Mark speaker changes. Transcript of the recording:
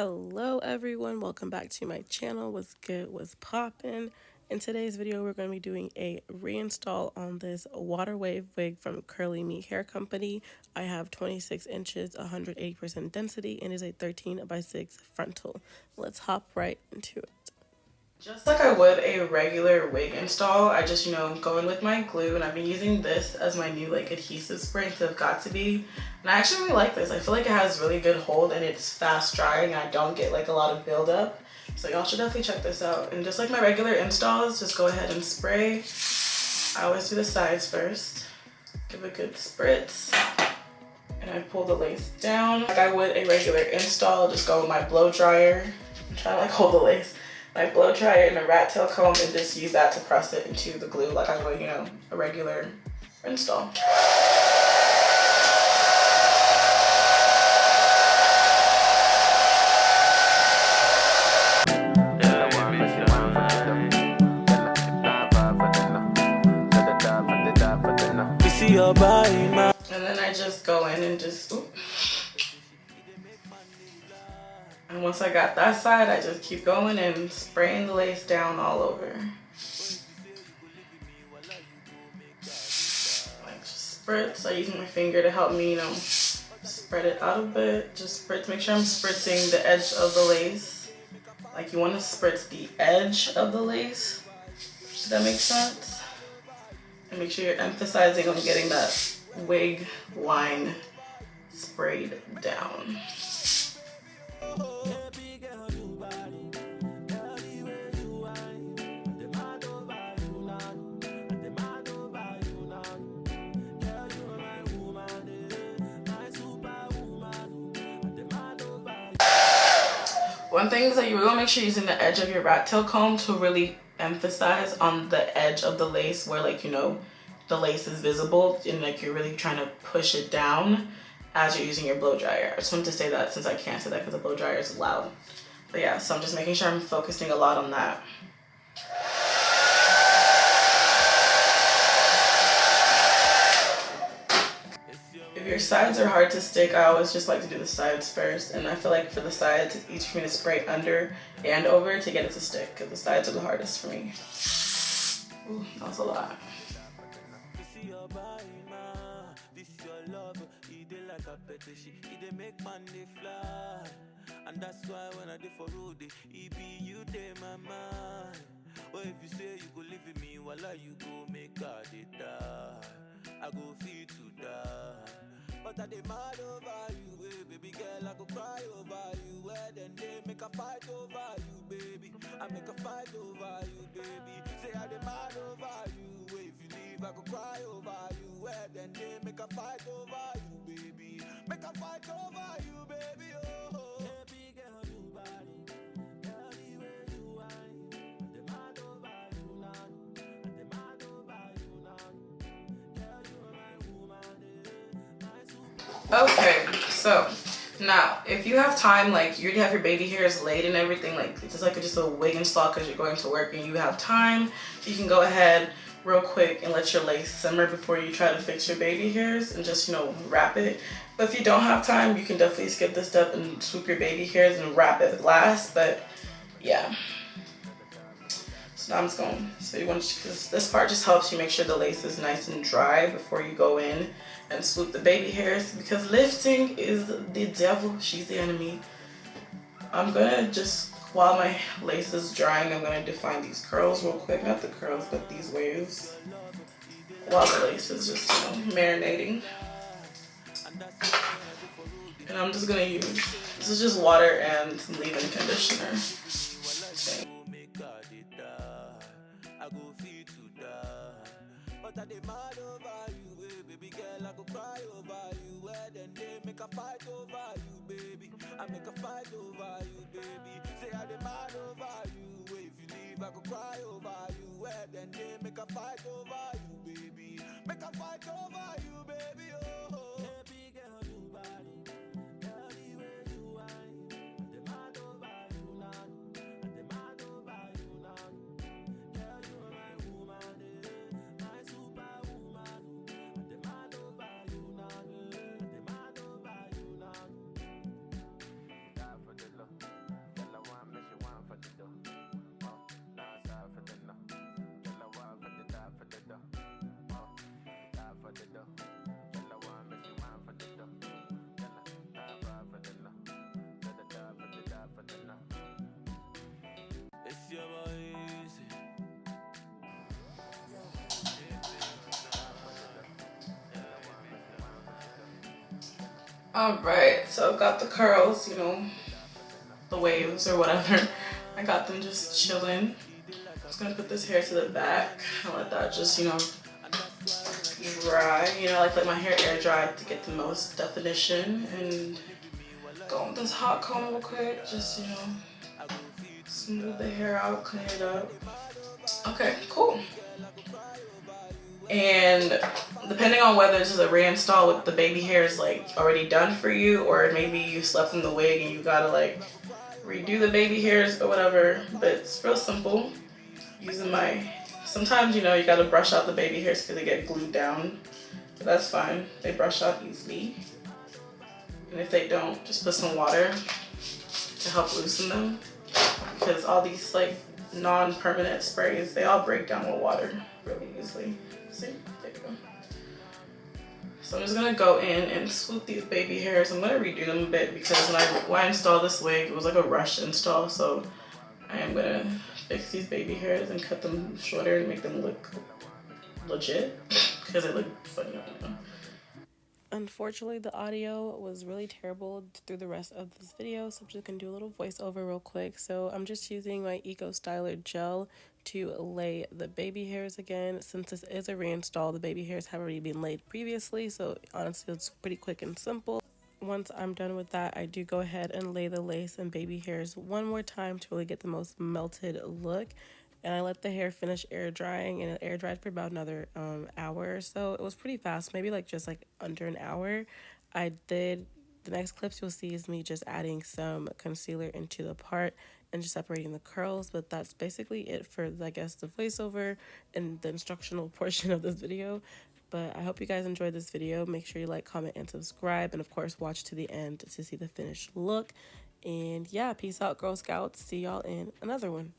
Speaker 1: Hello everyone, welcome back to my channel. What's good, what's poppin'? In today's video we're going to be doing a reinstall on this water wave wig from Curlyme hair company. I have 26 inches, 180% density, and is a 13x6 frontal. Let's hop right into it. Just like I would a regular wig install, I just, go in with my glue, and I've been using this as my new adhesive spray instead of Got2b. And I actually really like this. I feel like it has really good hold and it's fast drying and I don't get a lot of buildup. So y'all should definitely check this out. And just like my regular installs, just go ahead and spray. I always do the sides first. Give a good spritz. And I pull the lace down. Like I would a regular install, just go with my blow dryer. I'm trying to hold the lace. My blow dryer and a rat tail comb, and just use that to press it into the glue like I would, a regular install. And then I just go in and just, and once I got that side, I just keep going and spraying the lace down all over. Like just spritz. I use my finger to help me, spread it out a bit. Just spritz. Make sure I'm spritzing the edge of the lace. Like you want to spritz the edge of the lace. Does that make sense? And make sure you're emphasizing on getting that wig line sprayed down. One thing is that you really want to make sure you're using the edge of your rat tail comb to really emphasize on the edge of the lace where the lace is visible, and you're really trying to push it down as you're using your blow dryer. I just wanted to say that since I can't say that because the blow dryer is loud. But yeah, so I'm just making sure I'm focusing a lot on that. If your sides are hard to stick, I always just like to do the sides first, and I feel like for the sides it's easy for me to spray under and over to get it to stick, because the sides are the hardest for me. Ooh, that was a lot. And that's why when I did for road, it be you day my mind. Or if you say you go live with me, while you go make a die, I go feel to die. But I demand over you, baby girl, I go cry over you. Where then they make a fight over you, baby. I make a fight over you, baby. Say I demand over you. If you leave, I go cry over you. Where then they make a fight over you, baby. Make a fight over you, baby. Oh. Okay, so now if you have time, you already have your baby hairs laid and everything, it's just a wig install because you're going to work and you have time, you can go ahead real quick and let your lace simmer before you try to fix your baby hairs and just wrap it. But if you don't have time, you can definitely skip this step and swoop your baby hairs and wrap it last. But yeah, so now I'm just going, so you want to, because this part just helps you make sure the lace is nice and dry before you go in and swoop the baby hairs, because lifting is the devil, she's the enemy. I'm gonna just, while my lace is drying, I'm gonna define these curls real quick, not the curls but these waves, while the lace is just marinating. And I'm just gonna use, this is just water and some leave-in conditioner. Make a fight over you, baby. I make a fight over you, baby. Say I demand over you. If you leave, I go cry over you. Where then they make a fight over you, baby. Make a fight over you, baby. Oh, baby girl, you body. Girl, the way you whine. I demand over you now. I demand over you now. Girl, you are my woman, my superwoman. I demand over you now. I demand over you now. Die for the love. Alright, so I've got the curls, you know, the waves or whatever. I got them just chilling. I'm just gonna put this hair to the back and let that just, you know, dry. You know, I like to let my hair air dry to get the most definition, and go with this hot comb real quick. Just, you know, smooth the hair out, clean it up. Okay, cool. And depending on whether this is a reinstall with the baby hairs like already done for you, or maybe you slept in the wig and you gotta like redo the baby hairs or whatever, but it's real simple. Using my, sometimes, you know, you gotta brush out the baby hairs because they get glued down, but that's fine. They brush out easily. And if they don't, just put some water to help loosen them, because all these like non-permanent sprays, they all break down with water really easily. See, there you go. So I'm just gonna go in and swoop these baby hairs. I'm gonna redo them a bit because when I installed this wig, it was like a rush install. So I am gonna fix these baby hairs and cut them shorter and make them look legit, because they look funny. I don't know. Unfortunately, the audio was really terrible through the rest of this video, so I'm just gonna do a little voiceover real quick. So I'm just using my Eco Styler gel to lay the baby hairs again. Since this is a reinstall, the baby hairs have already been laid previously, so honestly it's pretty quick and simple. Once I'm done with that, I do go ahead and lay the lace and baby hairs one more time to really get the most melted look. And I let the hair finish air drying, and it air dried for about another hour or so. It was pretty fast, maybe like just like under an hour. The next clips you'll see is me just adding some concealer into the part and just separating the curls, but that's basically it for, I guess, the voiceover and the instructional portion of this video. But I hope you guys enjoyed this video. Make sure you like, comment, and subscribe, and of course watch to the end to see the finished look. And yeah, peace out, Girl Scouts. See y'all in another one.